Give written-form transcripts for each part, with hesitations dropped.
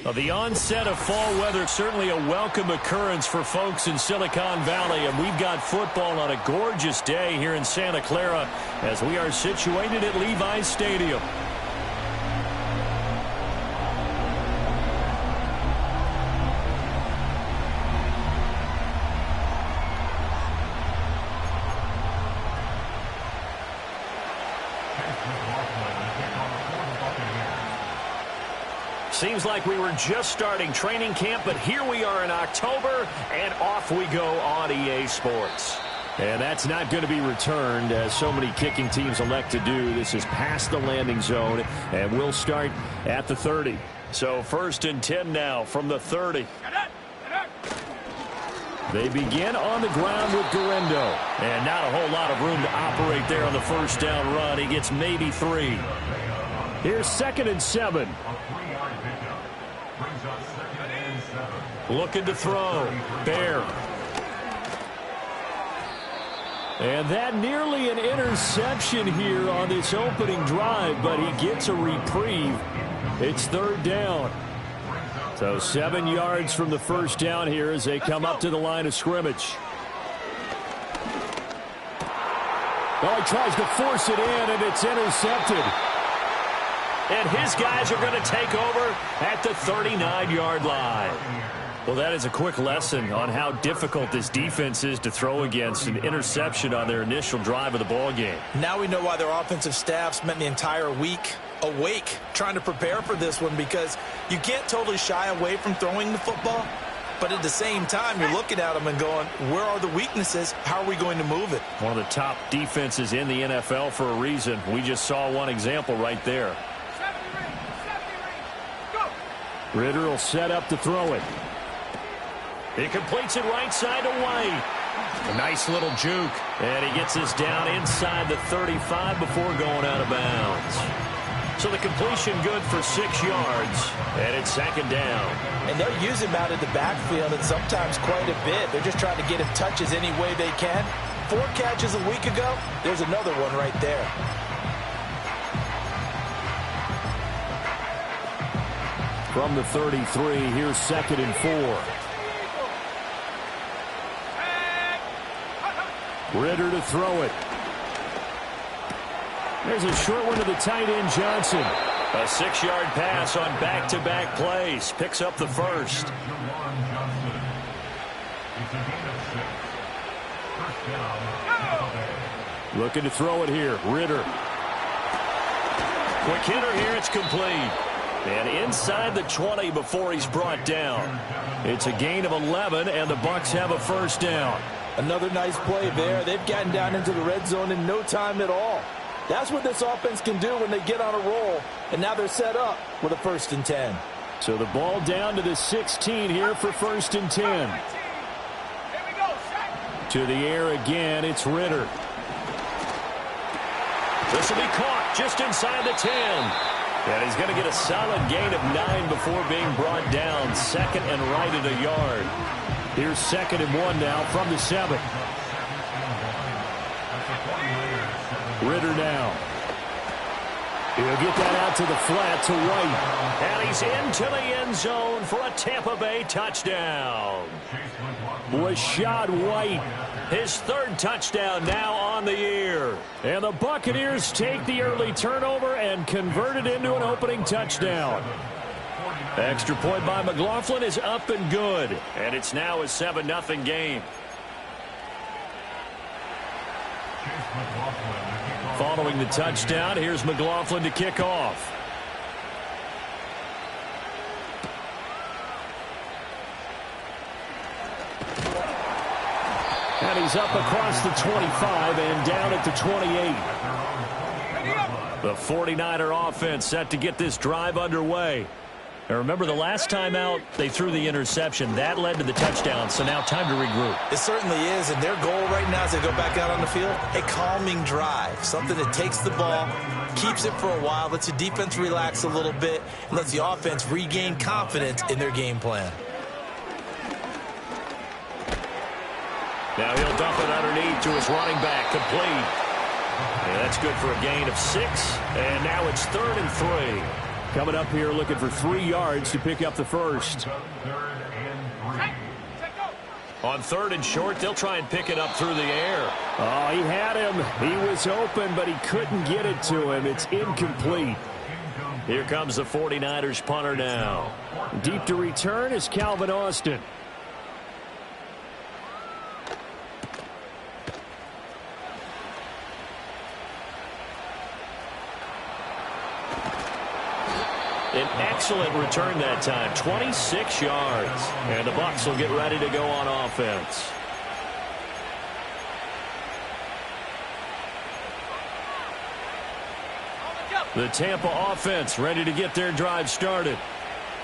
Well, the onset of fall weather, certainly a welcome occurrence for folks in Silicon Valley, and we've got football on a gorgeous day here in Santa Clara as we are situated at Levi's Stadium. Seems like we were just starting training camp, but here we are in October, and off we go on EA Sports. And that's not going to be returned, as so many kicking teams elect to do. This is past the landing zone, and we'll start at the 30. So 1st and 10 now from the 30. They begin on the ground with Guerendo. And not a whole lot of room to operate there on the first down run. He gets maybe 3. Here's 2nd and 7. Looking to throw. Bear. And that nearly an interception here on this opening drive, but he gets a reprieve. It's 3rd down. So 7 yards from the first down here as they come up to the line of scrimmage. Oh, he tries to force it in, and it's intercepted. And his guys are going to take over at the 39-yard line. Well, that is a quick lesson on how difficult this defense is to throw against. An interception on their initial drive of the ball game. Now we know why their offensive staff spent the entire week awake trying to prepare for this one, because you can't totally shy away from throwing the football, but at the same time you're looking at them and going, where are the weaknesses? How are we going to move it? One of the top defenses in the NFL for a reason. We just saw one example right there. Ridder will set up to throw it. He completes it right side to White. A nice little juke. And he gets this down inside the 35 before going out of bounds. So the completion good for 6 yards. And it's 2nd down. And they'll use him out of the backfield, and sometimes quite a bit. They're just trying to get him touches any way they can. 4 catches a week ago. There's another one right there. From the 33, here's 2nd and 4. Ridder to throw it. There's a short one to the tight end, Johnson. A 6-yard pass on back-to-back plays. Picks up the first. Looking to throw it here. Ridder. Quick hitter here. It's complete. And inside the 20 before he's brought down. It's a gain of 11, and the Bucs have a first down. Another nice play there. They've gotten down into the red zone in no time at all. That's what this offense can do when they get on a roll. And now they're set up with a 1st and 10. So the ball down to the 16 here for 1st and 10. To the air again, it's Ridder. This will be caught just inside the 10. And he's going to get a solid gain of 9 before being brought down. 2nd and right at a yard. Here's 2nd and 1 now from the 7. Ridder now. He'll get that out to the flat to White. And he's into the end zone for a Tampa Bay touchdown. Rachaad White, his 3rd touchdown now on the year. And the Buccaneers take the early turnover and convert it into an opening touchdown. Extra point by McLaughlin is up and good. And it's now a 7-0 game. Following the touchdown, here's McLaughlin to kick off. And he's up across the 25 and down at the 28. The 49er offense set to get this drive underway. And remember, the last time out, they threw the interception. That led to the touchdown, so now time to regroup. It certainly is, and their goal right now as they go back out on the field, a calming drive, something that takes the ball, keeps it for a while, lets the defense relax a little bit, and lets the offense regain confidence in their game plan. Now he'll dump it underneath to his running back, complete. And that's good for a gain of 6, and now it's 3rd and 3. Coming up here looking for 3 yards to pick up the first. On 3rd and short, they'll try and pick it up through the air. Oh, he had him. He was open, but he couldn't get it to him. It's incomplete. Here comes the 49ers punter now. Deep to return is Calvin Austin. An excellent return that time, 26 yards. And the Bucs will get ready to go on offense. The Tampa offense ready to get their drive started.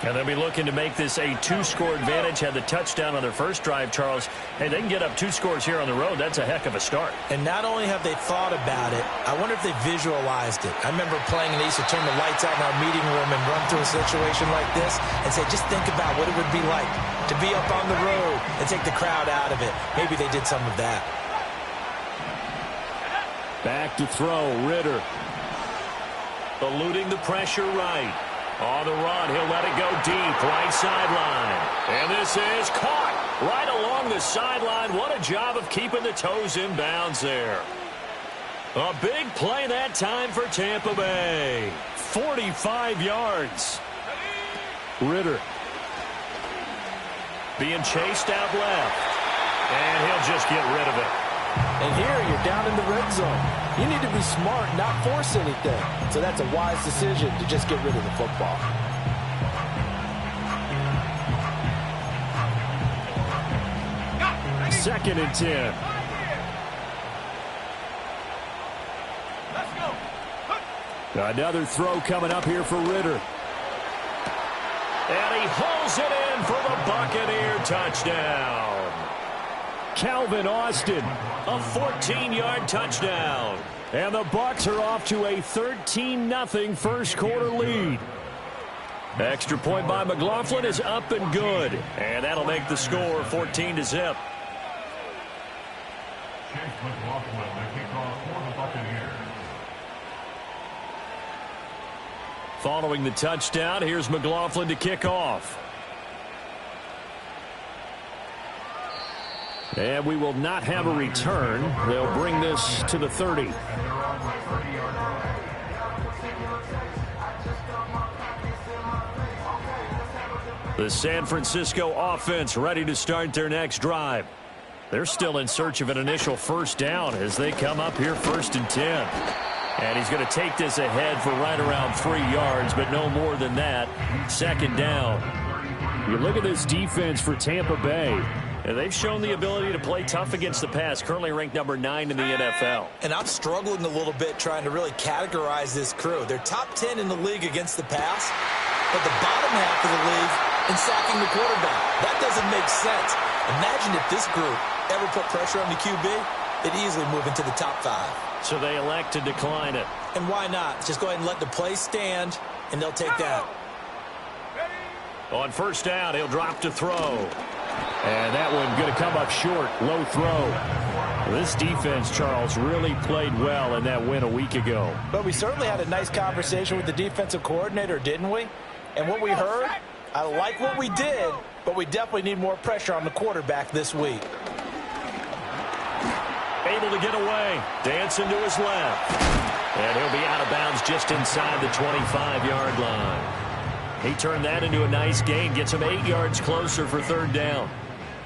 And they'll be looking to make this a 2-score advantage. Had the touchdown on their first drive, Charles. Hey, they can get up 2 scores here on the road. That's a heck of a start. And not only have they thought about it, I wonder if they visualized it. I remember playing and they used to turn the lights out in our meeting room and run through a situation like this and say, just think about what it would be like to be up on the road and take the crowd out of it. Maybe they did some of that. Back to throw, Ritter. Eluding the pressure right. On the run, he'll let it go deep, right sideline. And this is caught right along the sideline. What a job of keeping the toes in bounds there. A big play that time for Tampa Bay. 45 yards. Ritter. Being chased out left. And he'll just get rid of it. And here you're down in the red zone. You need to be smart, not force anything. So that's a wise decision to just get rid of the football. Second and 10. Another throw coming up here for Ritter. And he hauls it in for the Buccaneer touchdown. Calvin Austin, a 14-yard touchdown. And the Bucs are off to a 13-0 first quarter lead. Extra point by McLaughlin is up and good. And that'll make the score 14-0. Following the touchdown, here's McLaughlin to kick off. And we will not have a return. They'll bring this to the 30. The San Francisco offense ready to start their next drive. They're still in search of an initial first down as they come up here 1st and 10. And he's going to take this ahead for right around 3 yards, but no more than that. 2nd down. You look at this defense for Tampa Bay. And they've shown the ability to play tough against the pass, currently ranked number 9 in the NFL. And I'm struggling a little bit trying to really categorize this crew. They're top 10 in the league against the pass, but the bottom half of the league in sacking the quarterback. That doesn't make sense. Imagine if this group ever put pressure on the QB, they'd easily move into the top 5. So they elect to decline it. And why not? Just go ahead and let the play stand, and they'll take that. On 1st down, he'll drop to throw. And that one going to come up short. Low throw. This defense, Charles, really played well in that win a week ago. But we certainly had a nice conversation with the defensive coordinator, didn't we? And what we heard, I like what we did, but we definitely need more pressure on the quarterback this week. Able to get away. Dancing to his left. And he'll be out of bounds just inside the 25-yard line. He turned that into a nice gain, gets him 8 yards closer for 3rd down.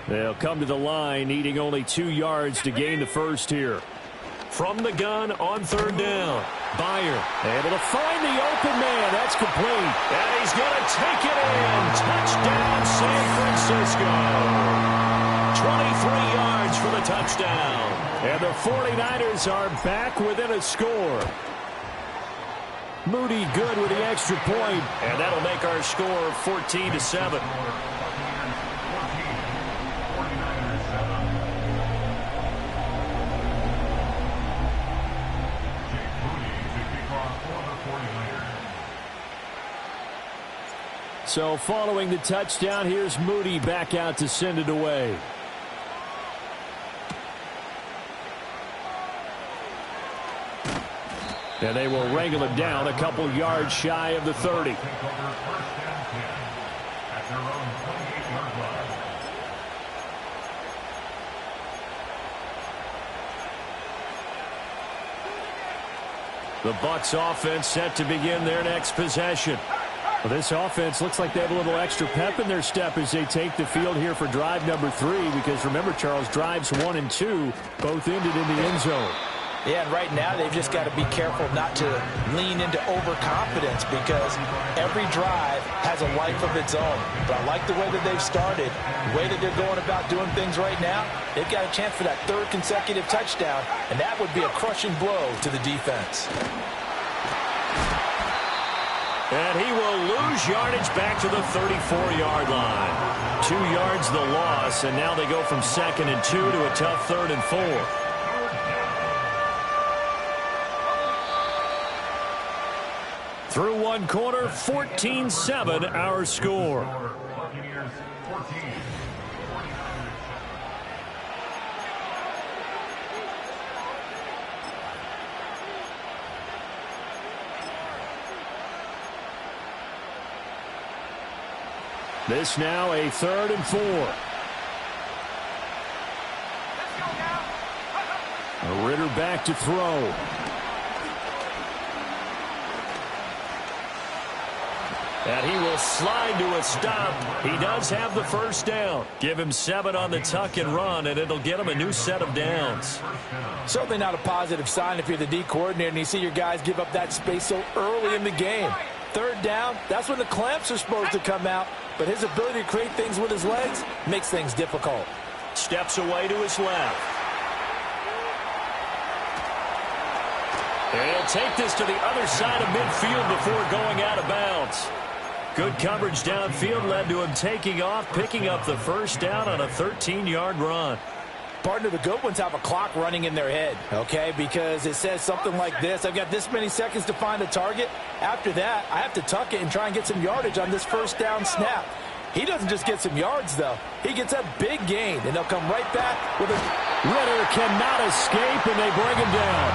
They'll come to the line, needing only 2 yards to gain the first here. From the gun on 3rd down. Byer able to find the open man. That's complete. And he's going to take it in. Touchdown, San Francisco. 23 yards for the touchdown. And the 49ers are back within a score. Moody good with the extra point, and that'll make our score 14-7. So following the touchdown, here's Moody back out to send it away. And they will wrangle it down a couple yards shy of the 30. The Bucs offense set to begin their next possession. Well, this offense looks like they have a little extra pep in their step as they take the field here for drive number 3. Because remember, Charles, drives 1 and 2 both ended in the end zone. Yeah, and right now they've just got to be careful not to lean into overconfidence because every drive has a life of its own. But I like the way that they've started, the way that they're going about doing things right now. They've got a chance for that 3rd consecutive touchdown, and that would be a crushing blow to the defense. And he will lose yardage back to the 34-yard line. 2 yards the loss, and now they go from 2nd and 2 to a tough 3rd and 4. Through one quarter, 14-7 our score. This now a 3rd and 4. Ritter back to throw. And he will slide to a stop. He does have the first down. Give him 7 on the tuck and run, and it'll get him a new set of downs. Certainly not a positive sign if you're the D coordinator and you see your guys give up that space so early in the game. 3rd down, that's when the clamps are supposed to come out, but his ability to create things with his legs makes things difficult. Steps away to his left. And he'll take this to the other side of midfield before going out of bounds. Good coverage downfield led to him taking off, picking up the first down on a 13-yard run. Partner, the good ones have a clock running in their head, okay, because it says something like this. I've got this many seconds to find a target. After that, I have to tuck it and try and get some yardage on this first down snap. He doesn't just get some yards, though. He gets a big gain, and they'll come right back with a... Ritter cannot escape, and they bring him down.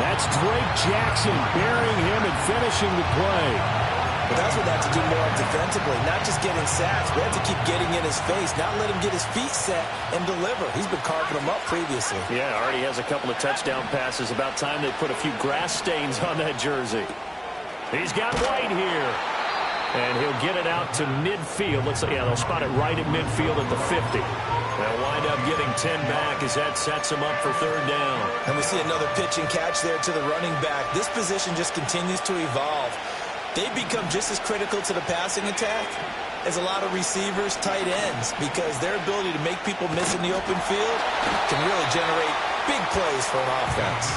That's Drake Jackson burying him and finishing the play. But that's what they have to do more of defensively, not just getting sacks. We have to keep getting in his face, not let him get his feet set and deliver. He's been carving them up previously. Yeah, already has a couple of touchdown passes. About time they put a few grass stains on that jersey. He's got White here. And he'll get it out to midfield. Looks like, yeah, they'll spot it right at midfield at the 50. They'll wind up getting 10 back as that sets them up for 3rd down. And we see another pitch and catch there to the running back. This position just continues to evolve. They become just as critical to the passing attack as a lot of receivers, tight ends, because their ability to make people miss in the open field can really generate big plays for an offense.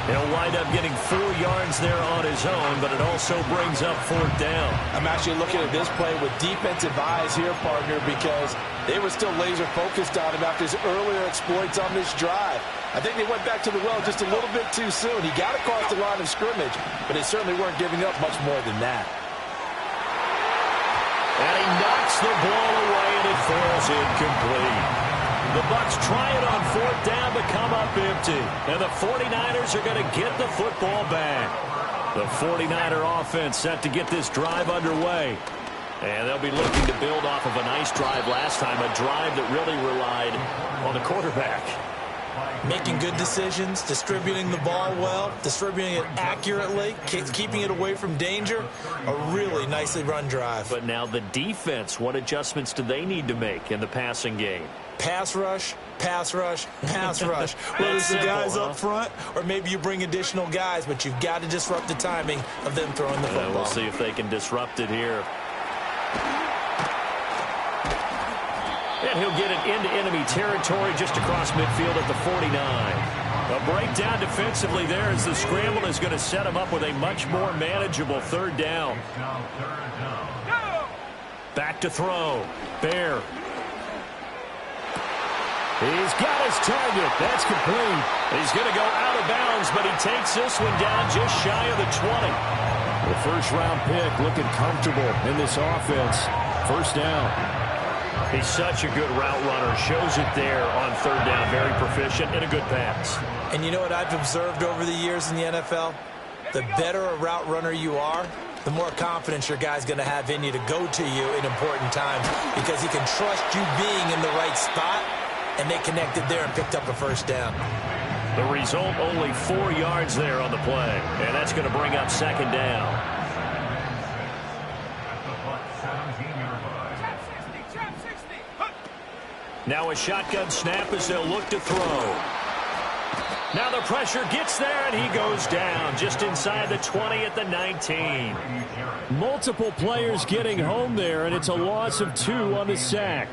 He'll wind up getting 4 yards there on his own, but it also brings up 4th down. I'm actually looking at this play with defensive eyes here, partner, because they were still laser focused on him after his earlier exploits on this drive. I think they went back to the well just a little bit too soon. He got across the line of scrimmage, but they certainly weren't giving up much more than that. And he knocks the ball away, and it falls incomplete. The Bucs try it on 4th down, but come up empty. And the 49ers are going to get the football back. The 49er offense set to get this drive underway. And they'll be looking to build off of a nice drive last time, a drive that really relied on the quarterback. Making good decisions, distributing the ball well, distributing it accurately, keeping it away from danger. A really nicely run drive. But now the defense, what adjustments do they need to make in the passing game? Pass rush, pass rush, pass rush. Whether it's the guys up front or maybe you bring additional guys, but you've got to disrupt the timing of them throwing the football. We'll see if they can disrupt it here. And he'll get it into enemy territory just across midfield at the 49. A breakdown defensively there as the scramble is going to set him up with a much more manageable 3rd down. Back to throw. Bear. He's got his target. That's complete. He's going to go out of bounds, but he takes this one down just shy of the 20. The first-round pick looking comfortable in this offense. 1st down. He's such a good route runner. Shows it there on third down. Very proficient and a good pass. And you know what I've observed over the years in the NFL? The better a route runner you are, the more confidence your guy's going to have in you to go to you in important times because he can trust you being in the right spot, and they connected there and picked up a first down. The result, only 4 yards there on the play, and that's going to bring up second down. Now a shotgun snap as they'll look to throw. Now the pressure gets there, and he goes down just inside the 20 at the 19. Multiple players getting home there, and it's a loss of 2 on the sack.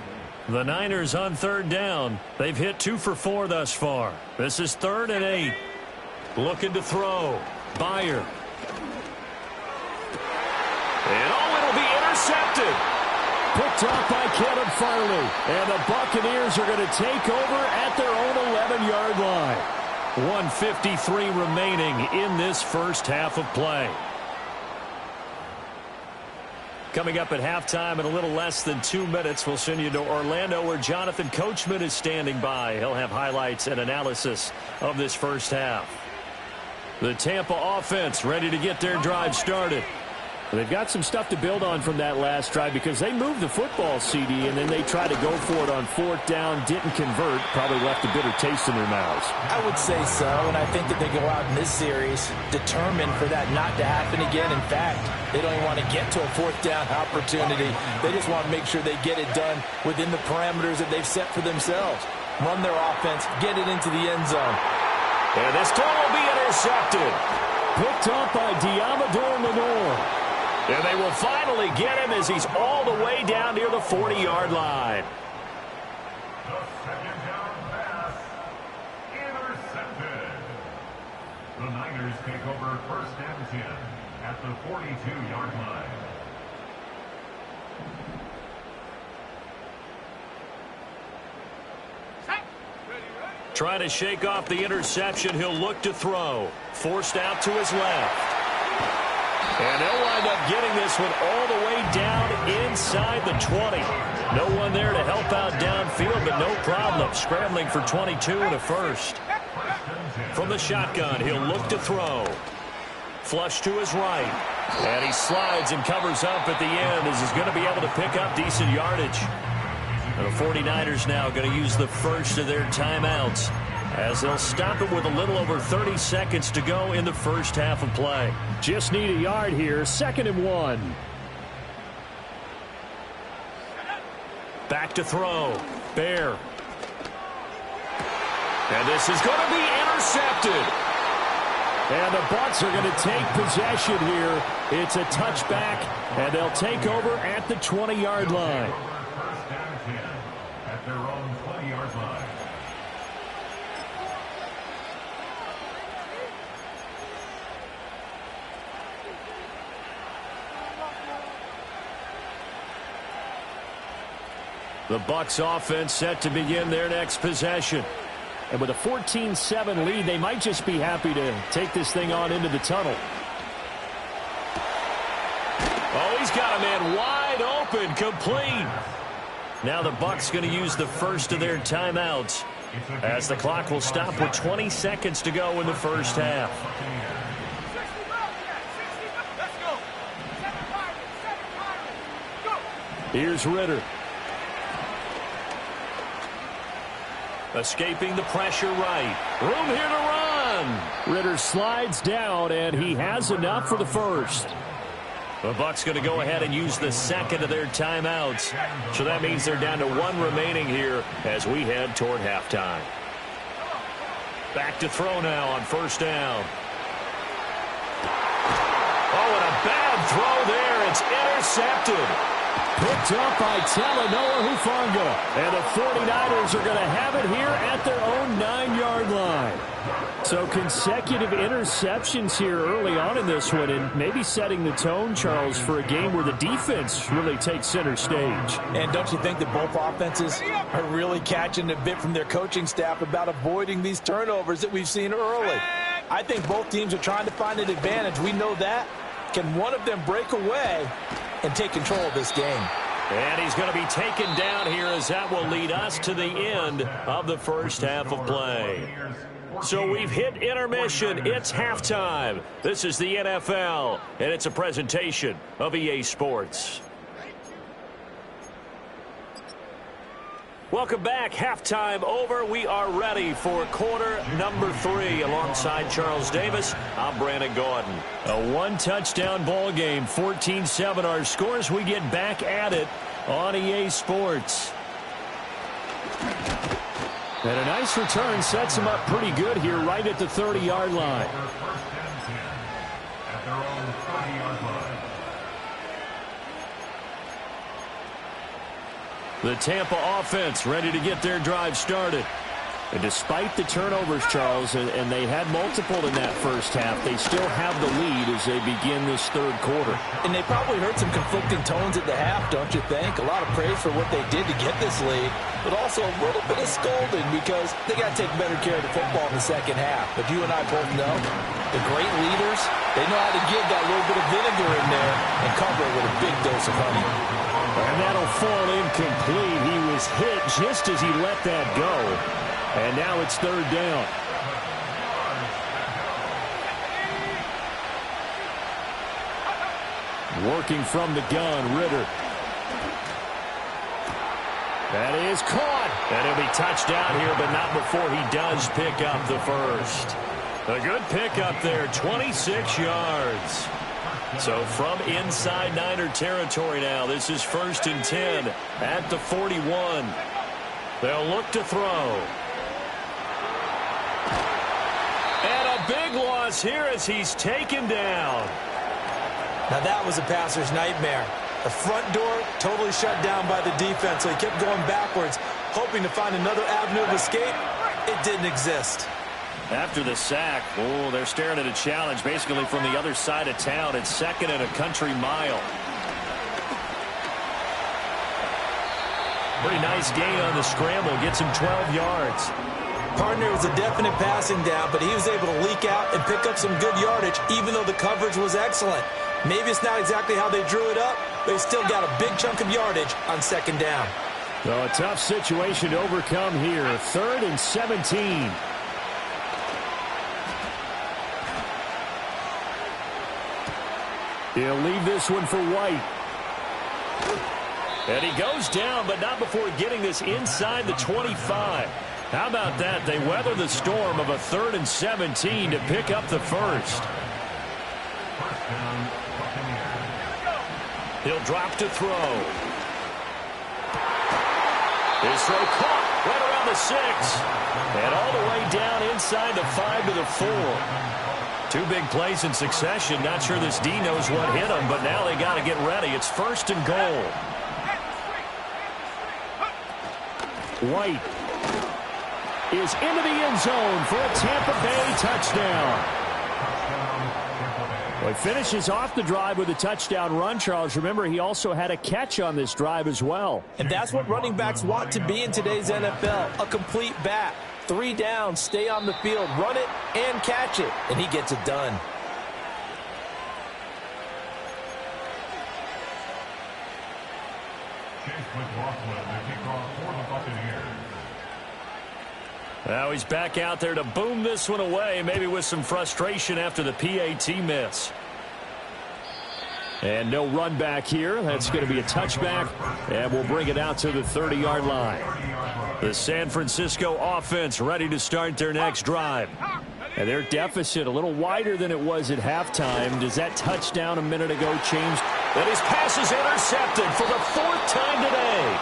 The Niners on third down. They've hit 2 for 4 thus far. This is 3rd and 8. Looking to throw. Byer. And it'll be intercepted. Picked off by Caleb Farley. And the Buccaneers are going to take over at their own 11-yard line. 1:53 remaining in this first half of play. Coming up at halftime in a little less than 2 minutes, we'll send you to Orlando where Jonathan Coachman is standing by. He'll have highlights and analysis of this first half. The Tampa offense ready to get their drive started. They've got some stuff to build on from that last drive because they moved the football, CD, and then they tried to go for it on 4th down, didn't convert, probably left a bitter taste in their mouths. I would say so, and I think that they go out in this series determined for that not to happen again. In fact, they don't even want to get to a 4th down opportunity. They just want to make sure they get it done within the parameters that they've set for themselves. Run their offense, get it into the end zone. And this throw will be intercepted. Picked up by Diamador Lenore. And they will finally get him as he's all the way down near the 40-yard line. The second down pass, intercepted. The Niners take over 1st and 10 at the 42-yard line. Trying to shake off the interception. He'll look to throw. Forced out to his left. And they'll wind up getting this one all the way down inside the 20. No one there to help out downfield, but no problem scrambling for 22 and a first. From the shotgun, he'll look to throw. Flush to his right. And he slides and covers up at the end as he's going to be able to pick up decent yardage. And the 49ers now going to use the first of their timeouts as they'll stop it with a little over 30 seconds to go in the first half of play. Just need a yard here, 2nd and 1. Back to throw. Bear. And this is going to be intercepted. And the Bucs are going to take possession here. It's a touchback, and they'll take over at the 20-yard line. 1st and 10 at their own 20-yard line. The Bucs offense set to begin their next possession. And with a 14-7 lead, they might just be happy to take this thing on into the tunnel. Oh, he's got a man wide open, complete. Now the Bucs going to use the first of their timeouts as the clock will stop with 20 seconds to go in the first half. Here's Ritter. Escaping the pressure right. Room here to run. Ritter slides down, and he has enough for the first. The Bucs going to go ahead and use the second of their timeouts. So that means they're down to 1 remaining here as we head toward halftime. Back to throw now on 1st down. Oh, and a bad throw there. It's intercepted. Picked up by Talanoa Hufanga. And the 49ers are going to have it here at their own 9-yard line. So consecutive interceptions here early on in this one, and maybe setting the tone, Charles, for a game where the defense really takes center stage. And don't you think that both offenses are really catching a bit from their coaching staff about avoiding these turnovers that we've seen early? I think both teams are trying to find an advantage. We know that. Can one of them break away and take control of this game? And he's going to be taken down here as that will lead us to the end of the first half of play. So we've hit intermission. It's halftime. This is the NFL, and it's a presentation of EA Sports. Welcome back. Halftime over. We are ready for quarter number 3. Alongside Charles Davis, I'm Brandon Gaudin. A one-touchdown ball game, 14-7 our scores. We get back at it on EA Sports. And a nice return sets him up pretty good here right at the 30-yard line. At their own 30-yard line. The Tampa offense ready to get their drive started. And despite the turnovers, Charles, and they had multiple in that first half, they still have the lead as they begin this third quarter. And they probably heard some conflicting tones at the half, don't you think? A lot of praise for what they did to get this lead, but also a little bit of scolding because they got to take better care of the football in the second half. But you and I both know the great leaders, they know how to give that little bit of vinegar in there and cover it with a big dose of honey. And that'll fall incomplete. He was hit just as he let that go. And now it's third down. Working from the gun, Ritter. That is caught. And he'll be touchdown here, but not before he does pick up the first. A good pickup there, 26 yards. So from inside Niner territory now, this is 1st and 10 at the 41. They'll look to throw. And a big loss here as he's taken down. Now that was a passer's nightmare. The front door totally shut down by the defense, so he kept going backwards, hoping to find another avenue of escape. It didn't exist. After the sack, they're staring at a challenge basically from the other side of town. It's 2nd and a country mile. Pretty nice gain on the scramble. Gets him 12 yards. Partner was a definite passing down, but he was able to leak out and pick up some good yardage, even though the coverage was excellent. Maybe it's not exactly how they drew it up, but he still got a big chunk of yardage on 2nd down. Well, a tough situation to overcome here. 3rd and 17. He'll leave this one for White. And he goes down, but not before getting this inside the 25. How about that? They weather the storm of a 3rd and 17 to pick up the first. He'll drop to throw. His throw caught right around the 6. And all the way down inside the 5 to the 4. 2 big plays in succession. Not sure this D knows what hit him, but now they got to get ready. It's 1st and goal. White is into the end zone for a Tampa Bay touchdown. Well, he finishes off the drive with a touchdown run, Charles. Remember, he also had a catch on this drive as well. And that's what running backs want to be in today's NFL, a complete back. 3 down, stay on the field, run it, and catch it. And he gets it done. Chase McLaughlin, the kickoff for the Buccaneers. Now he's back out there to boom this one away, maybe with some frustration after the PAT miss. And no run back here. That's going to be a touchback, and we'll bring it out to the 30-yard line. The San Francisco offense ready to start their next drive. And their deficit a little wider than it was at halftime. Does that touchdown a minute ago change? And his pass is intercepted for the 4th time today.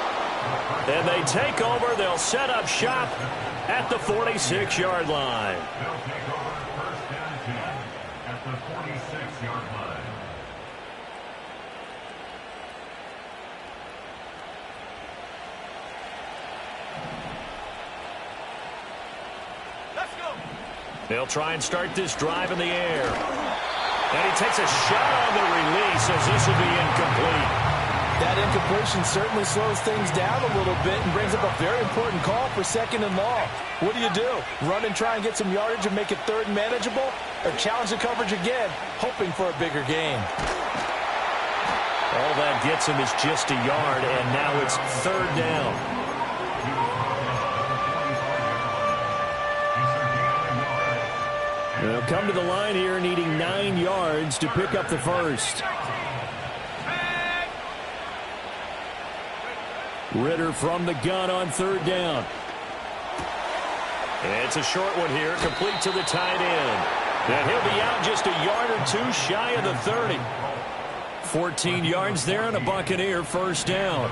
And they take over. They'll set up shop at the 46-yard line. They'll take over 1st and 10 at the 46-yard line. They'll try and start this drive in the air. And he takes a shot on the release as this will be incomplete. That incompletion certainly slows things down a little bit and brings up a very important call for 2nd and long. What do? Run and try and get some yardage and make it 3rd and manageable? Or challenge the coverage again, hoping for a bigger gain? All that gets him is just a yard, and now it's third down. They'll come to the line here needing 9 yards to pick up the first. Ridder from the gun on third down. It's a short one here, complete to the tight end. And he'll be out just a yard or two shy of the 30. 14 yards there and a Buccaneer first down.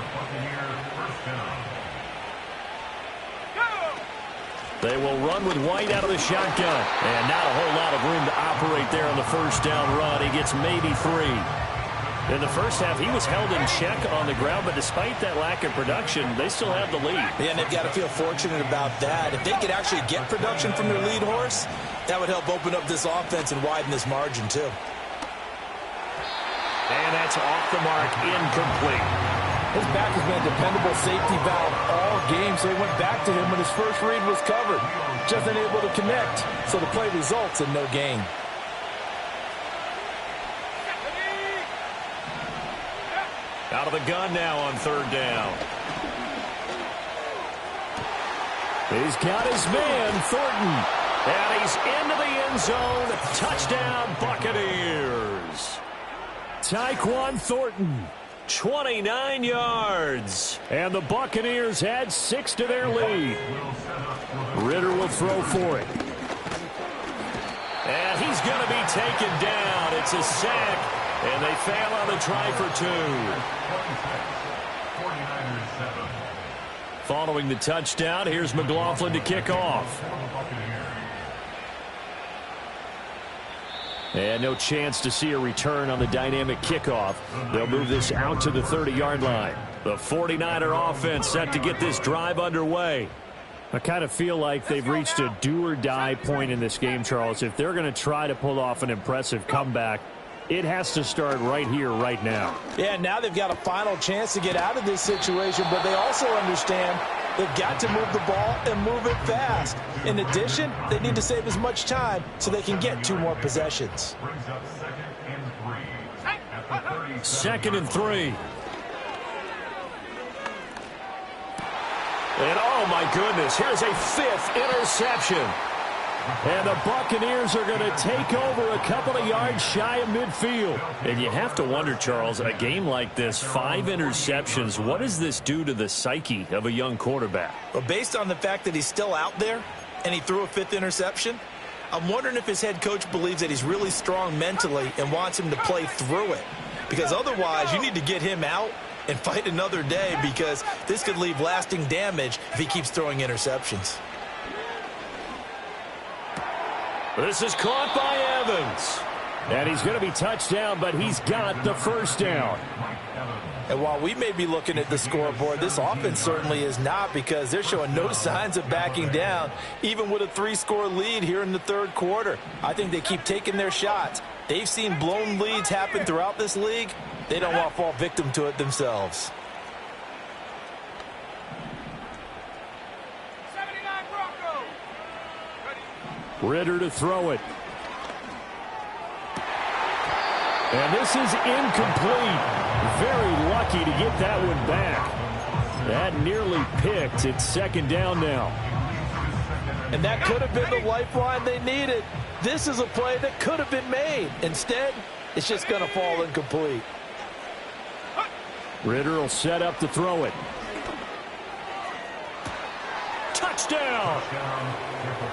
They will run with White out of the shotgun. And not a whole lot of room to operate there on the first down run. He gets maybe 3. In the first half, he was held in check on the ground, but despite that lack of production, they still have the lead. Yeah, and they've got to feel fortunate about that. If they could actually get production from their lead horse, that would help open up this offense and widen this margin, too. And that's off the mark, incomplete. His back has been a dependable safety valve all game, so he went back to him when his first read was covered. Just unable to connect, so the play results in no gain. Out of the gun now on third down. He's got his man, Thornton. And he's into the end zone. Touchdown, Buccaneers. Tyquan Thornton, 29 yards. And the Buccaneers add 6 to their lead. Ridder will throw for it. And he's going to be taken down. It's a sack. And they fail on the try for 2. Following the touchdown, here's McLaughlin to kick off. And no chance to see a return on the dynamic kickoff. They'll move this out to the 30-yard line. The 49er offense set to get this drive underway. I kind of feel like they've reached a do-or-die point in this game, Charles. If they're going to try to pull off an impressive comeback, it has to start right here, right now. Yeah, now they've got a final chance to get out of this situation, but they also understand they've got to move the ball and move it fast. In addition, they need to save as much time so they can get 2 more possessions. Second and 3. And oh my goodness, here's a 5th interception. And the Buccaneers are going to take over a couple of yards shy of midfield. And you have to wonder, Charles, a game like this, 5 interceptions, what does this do to the psyche of a young quarterback? Well, based on the fact that he's still out there and he threw a 5th interception, I'm wondering if his head coach believes that he's really strong mentally and wants him to play through it. Because otherwise, you need to get him out and fight another day, because this could leave lasting damage if he keeps throwing interceptions. This is caught by Evans. And he's going to be touched down, but he's got the first down. And while we may be looking at the scoreboard, this offense certainly is not, because they're showing no signs of backing down, even with a 3-score lead here in the third quarter. I think they keep taking their shots. They've seen blown leads happen throughout this league. They don't want to fall victim to it themselves. Ridder to throw it. And this is incomplete. Very lucky to get that one back. That nearly picked. It's second down now. And that could have been the lifeline they needed. This is a play that could have been made. Instead, it's just going to fall incomplete. Ridder will set up to throw it. Touchdown!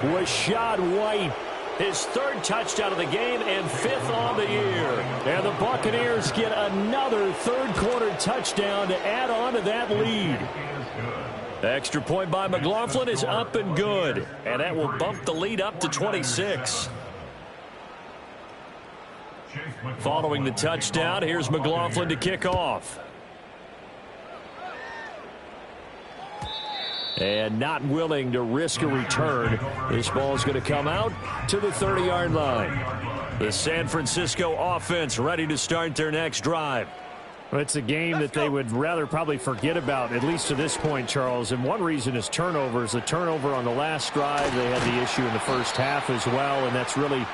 Rachaad White, his 3rd touchdown of the game and 5th on the year. And the Buccaneers get another third-quarter touchdown to add on to that lead. Extra point by McLaughlin is up and good. And that will bump the lead up to 26. Following the touchdown, here's McLaughlin to kick off. And not willing to risk a return. This ball is going to come out to the 30-yard line. The San Francisco offense ready to start their next drive. Well, it's a game that they would rather probably forget about, at least to this point, Charles. And one reason is turnovers. The turnover on the last drive, they had the issue in the first half as well, and that's really,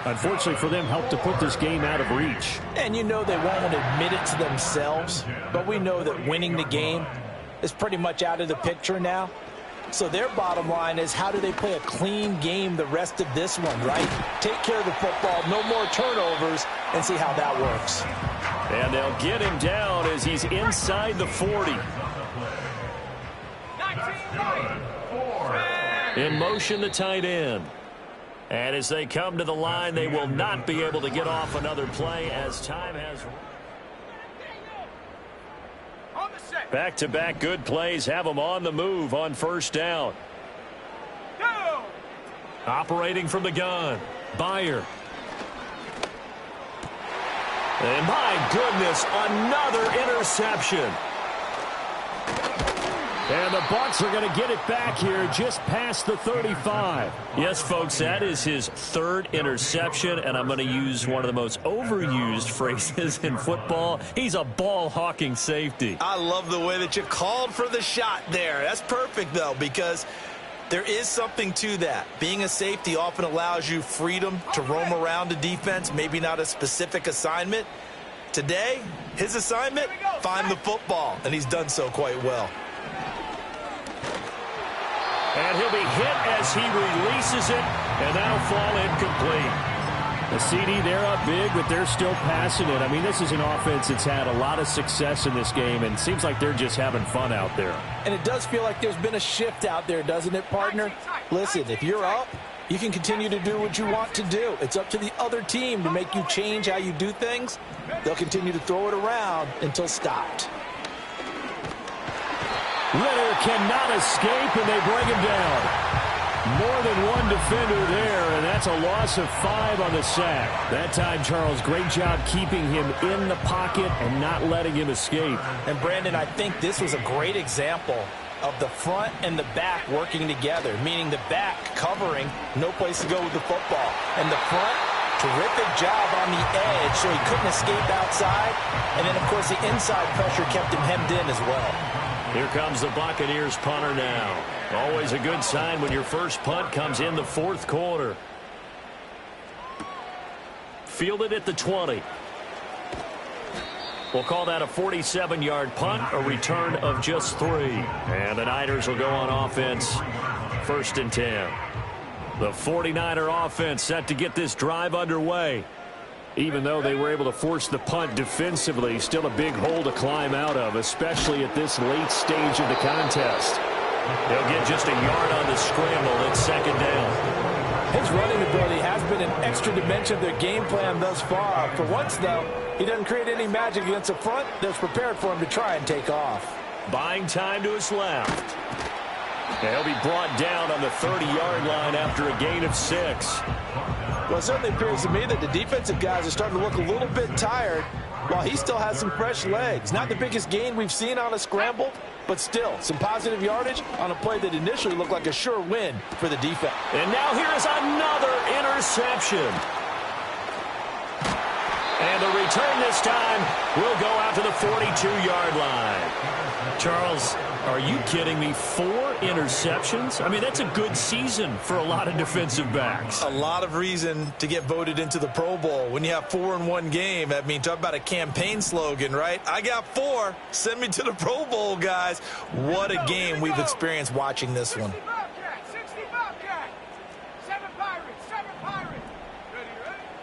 unfortunately for them, helped to put this game out of reach. And you know they won't admit it to themselves, but we know that winning the game is pretty much out of the picture now. So their bottom line is, how do they play a clean game the rest of this one, right? Take care of the football, no more turnovers, and see how that works. And they'll get him down as he's inside the 40. In motion, the tight end. And as they come to the line, they will not be able to get off another play as time has... Back-to-back good plays have them on the move on first down. Operating from the gun, Byer. And my goodness, another interception. And the Bucs are going to get it back here just past the 35. Yes, folks, that is his third interception, and I'm going to use one of the most overused phrases in football. He's a ball-hawking safety. I love the way that you called for the shot there. That's perfect, though, because there is something to that. Being a safety often allows you freedom to roam around the defense, maybe not a specific assignment. Today, his assignment, find the football, and he's done so quite well. And he'll be hit as he releases it, and that'll fall incomplete. The CD, they're up big, but they're still passing it. I mean, this is an offense that's had a lot of success in this game, and it seems like they're just having fun out there. And it does feel like there's been a shift out there, doesn't it, partner? Listen, if you're up, you can continue to do what you want to do. It's up to the other team to make you change how you do things. They'll continue to throw it around until stopped. Ridder cannot escape, and they bring him down. More than one defender there, and that's a loss of 5 on the sack. That time, Charles, great job keeping him in the pocket and not letting him escape. And, Brandon, I think this was a great example of the front and the back working together, meaning the back covering, no place to go with the football. And the front, terrific job on the edge so he couldn't escape outside. And then, of course, the inside pressure kept him hemmed in as well. Here comes the Buccaneers punter now. Always a good sign when your first punt comes in the fourth quarter. Fielded at the 20. We'll call that a 47-yard punt, a return of just 3. And the Niners will go on offense, 1st and 10. The 49er offense set to get this drive underway. Even though they were able to force the punt defensively, still a big hole to climb out of, especially at this late stage of the contest. They'll get just a yard on the scramble at 2nd down. His running ability has been an extra dimension of their game plan thus far. For once, though, he doesn't create any magic against the front that's prepared for him to try and take off. Buying time to his left. And he'll be brought down on the 30-yard line after a gain of 6. Well, it certainly appears to me that the defensive guys are starting to look a little bit tired while he still has some fresh legs. Not the biggest gain we've seen on a scramble, but still some positive yardage on a play that initially looked like a sure win for the defense. And now here is another interception. And the return this time will go out to the 42-yard line. Charles, are you kidding me? 4 interceptions? I mean, that's a good season for a lot of defensive backs. A lot of reason to get voted into the Pro Bowl. When you have 4 in one game, I mean, talk about a campaign slogan, right? I got 4. Send me to the Pro Bowl, guys. What a game we've experienced watching this one.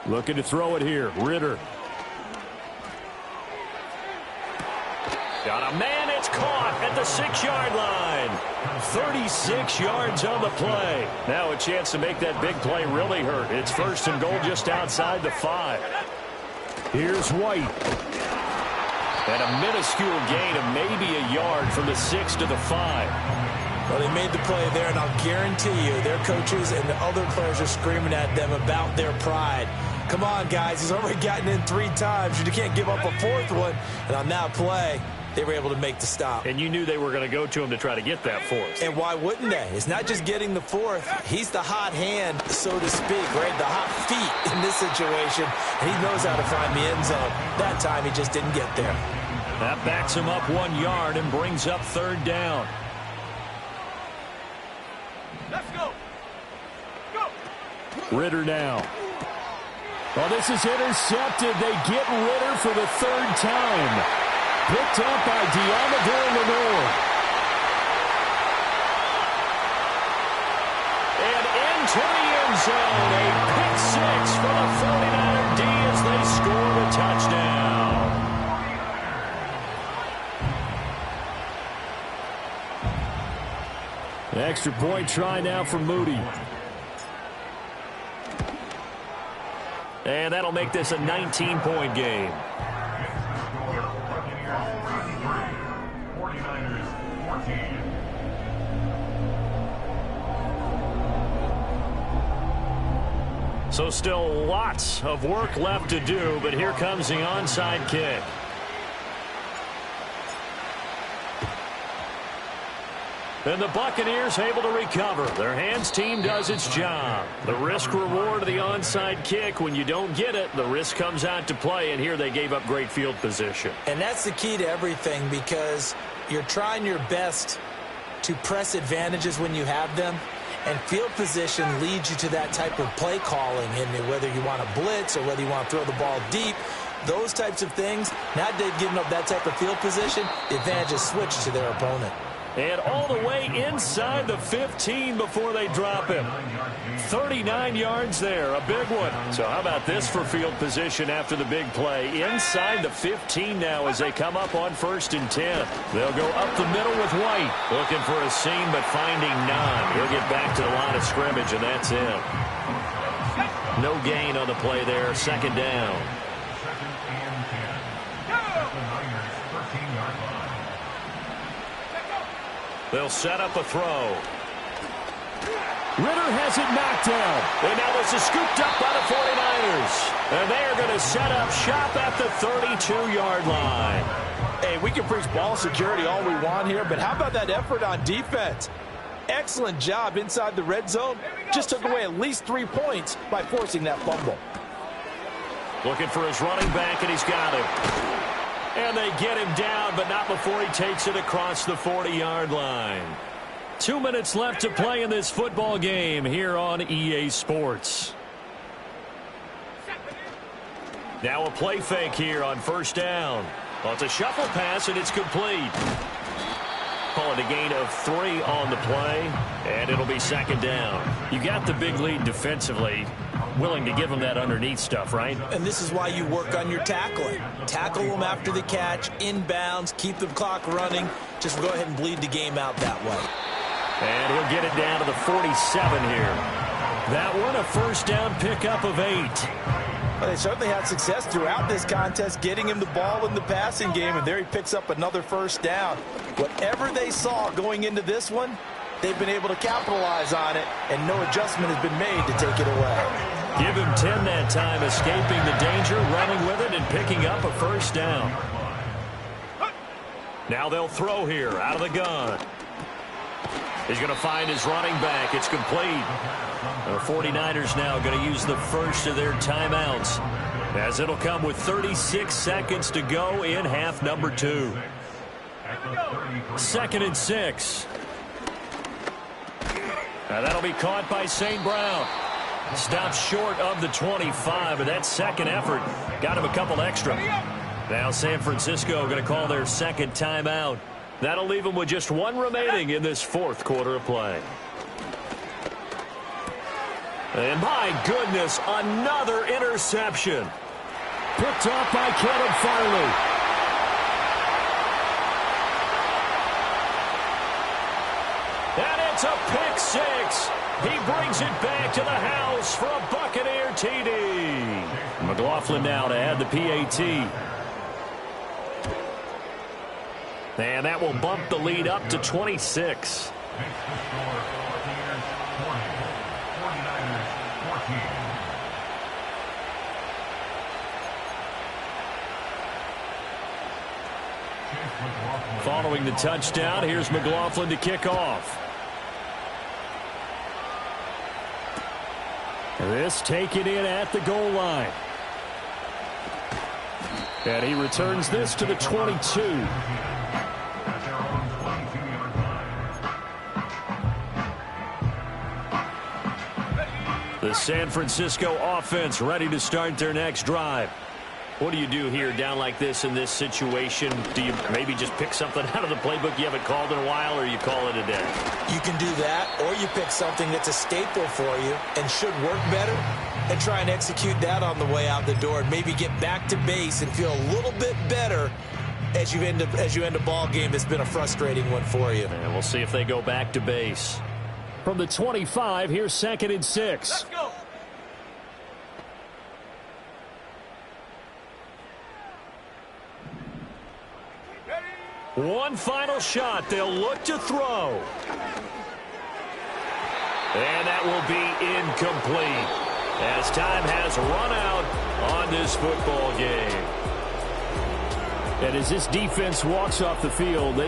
Looking to throw it here. Ridder. Got a man, it's caught at the 6-yard line. 36 yards on the play. Now a chance to make that big play really hurt. It's 1st and goal just outside the 5. Here's White. And a minuscule gain of maybe a yard from the 6 to the 5. Well, they made the play there, and I'll guarantee you their coaches and the other players are screaming at them about their pride. Come on, guys. He's already gotten in 3 times. You can't give up a 4th one. And on that play, they were able to make the stop. And you knew they were going to go to him to try to get that 4th. And why wouldn't they? It's not just getting the 4th. He's the hot hand, so to speak, right? The hot feet in this situation. And he knows how to find the end zone. That time, he just didn't get there. That backs him up 1 yard and brings up 3rd down. Let's go. Ridder now. Well, this is intercepted. They get Ridder for the 3rd time. Picked up by Deommodore Lenoir. And into the end zone. A pick 6 for the 49er D as they score the touchdown. An extra point try now for Moody. And that'll make this a 19-point game. 49ers 14. So still lots of work left to do, but here comes the onside kick. And the Buccaneers able to recover. Their hands team does its job. The risk-reward of the onside kick, when you don't get it, the risk comes out to play, and here they gave up great field position. And that's the key to everything, because you're trying your best to press advantages when you have them, and field position leads you to that type of play calling, and whether you want to blitz or whether you want to throw the ball deep, those types of things. Now they've given up that type of field position, the advantage is switched to their opponent. And all the way inside the 15 before they drop him. 39 yards there, a big one. So how about this for field position after the big play? Inside the 15 now as they come up on 1st and 10. They'll go up the middle with White. Looking for a seam, but finding none. He'll get back to the line of scrimmage, and that's it. No gain on the play there, 2nd down. 2nd and 10. At the Niners 13-yard line. They'll set up a throw. Ridder has it knocked down. And now this is scooped up by the 49ers. And they are going to set up shop at the 32-yard line. Hey, we can preach ball security all we want here, but how about that effort on defense? Excellent job inside the red zone. Just took away at least 3 points by forcing that fumble. Looking for his running back, and he's got him. And they get him down, but not before he takes it across the 40-yard line. 2 minutes left to play in this football game here on EA Sports. Now a play fake here on 1st down. Well, it's a shuffle pass, and it's complete. Call it a gain of 3 on the play, and it'll be 2nd down. You got the big lead defensively. Willing to give them that underneath stuff, right? And this is why you work on your tackling. Tackle them after the catch, inbounds, keep the clock running. Just go ahead and bleed the game out that way. And he'll get it down to the 47 here. That one a 1st down pickup of 8. Well, they certainly had success throughout this contest, getting him the ball in the passing game, and there he picks up another 1st down. Whatever they saw going into this one, they've been able to capitalize on it, and no adjustment has been made to take it away. Give him 10 that time, escaping the danger, running with it, and picking up a 1st down. Now they'll throw here out of the gun. He's going to find his running back. It's complete. The 49ers now going to use the first of their timeouts, as it'll come with 36 seconds to go in half number 2. 2nd and 6. Now that'll be caught by St. Brown. Stops short of the 25, but that second effort got him a couple extra. Now San Francisco going to call their 2nd timeout. That'll leave them with just 1 remaining in this 4th quarter of play. And my goodness, another interception. Picked up by Caleb Farley. And it's a pick 6. He brings it back to the house for a Buccaneer TD. McLaughlin now to add the PAT. And that will bump the lead up to 26. Following the touchdown, here's McLaughlin to kick off. This taken in at the goal line. And he returns this to the 22. At their own 22-yard line. The San Francisco offense ready to start their next drive. What do you do here down like this in this situation? Do you maybe just pick something out of the playbook you haven't called in a while, or you call it a day? You can do that, or you pick something that's a staple for you and should work better and try and execute that on the way out the door and maybe get back to base and feel a little bit better as you end a ball game that's been a frustrating one for you. And we'll see if they go back to base. From the 25, here's 2nd and 6. Let's go. One final shot. They'll look to throw. And that will be incomplete as time has run out on this football game. And as this defense walks off the field, they